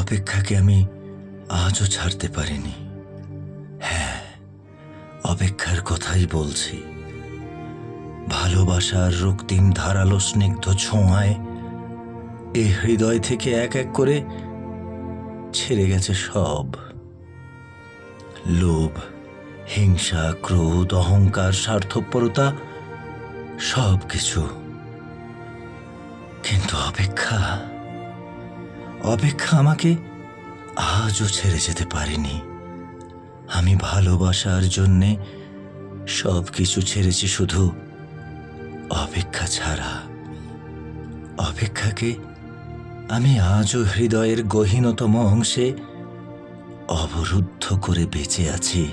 অপেক্ষাকে আমি আজও ছাড়তে পারিনি। হ্যাঁ, অপেক্ষার কথাই বলছি। ভালোবাসার রক্তিম ধারালো স্নিগ্ধ ছোঁয়ায় এ হৃদয় থেকে এক এক করে ছেড়ে গেছে সব। লোভ, হিংসা, ক্রোধ, অহংকার, স্বার্থপরতা, সব কিছু। কিন্তু অপেক্ষা আমাকে আজও ছেড়ে যেতে পারেনি। আমি ভালোবাসার জন্যে সব কিছু ছেড়েছি, শুধু অপেক্ষা ছাড়া। অপেক্ষাকে আমি আজও হৃদয়ের গহীনতম অংশে অবরুদ্ধ করে বেঁচে আছি।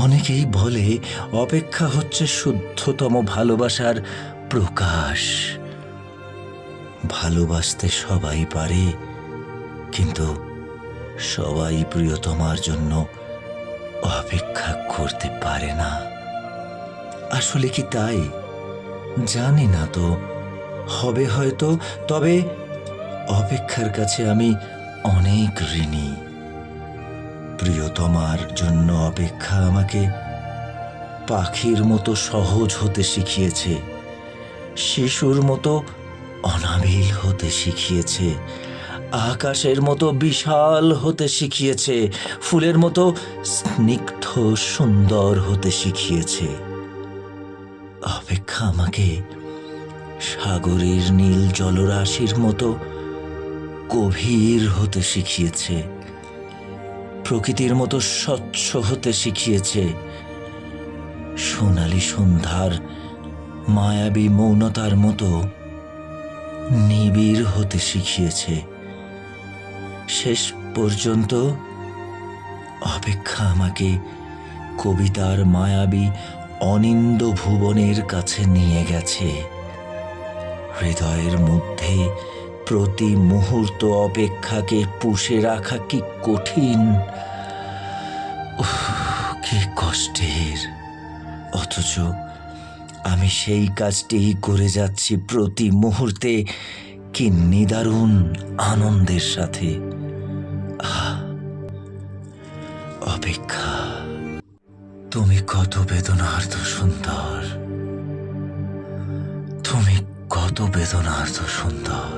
অনেকেই বলে অপেক্ষা হচ্ছে শুদ্ধতম ভালোবাসার প্রকাশ। ভালোবাসতে সবাই পারে, কিন্তু সবাই প্রিয়তমার জন্য অপেক্ষা করতে পারে না। আসলে কি তাই? জানি না তো, হবে হয়তো। তবে অপেক্ষার কাছে আমি অনেক ঋণী। প্রিয়তমার জন্য অপেক্ষা আমাকে পাখির মতো সহজ হতে শিখিয়েছে, শিশুর মতো অনাবিল হতে শিখিয়েছে, আকাশের মতো বিশাল হতে শিখিয়েছে, ফুলের মতো স্নিগ্ধ সুন্দর হতে শিখিয়েছে। অপেক্ষা আমাকে সাগরের নীল জলরাশির মতো গভীর হতে শিখিয়েছে, প্রকৃতির মতো স্বচ্ছ হতে শিখিয়েছে, সোনালী সন্ধ্যার মায়াবী মৌনতার মতো নিবিড় হতে শিখিয়েছে। শেষ পর্যন্ত অপেক্ষা আমাকে কবিতার মায়াবী অনিন্দ ভুবনের কাছে নিয়ে গেছে। হৃদয়ের মধ্যে প্রতি মুহূর্ত অপেক্ষাকে পুষে রাখা কি কঠিন, কি কষ্টের। অথচ আমি সেই কাজটিই করে যাচ্ছি প্রতি মুহূর্তে, কি নিদারুণ আনন্দের সাথে। অপেক্ষা, তুমি কত বেদনার্ত সুন্দর, তুমি কত বেদনার্ত সুন্দর।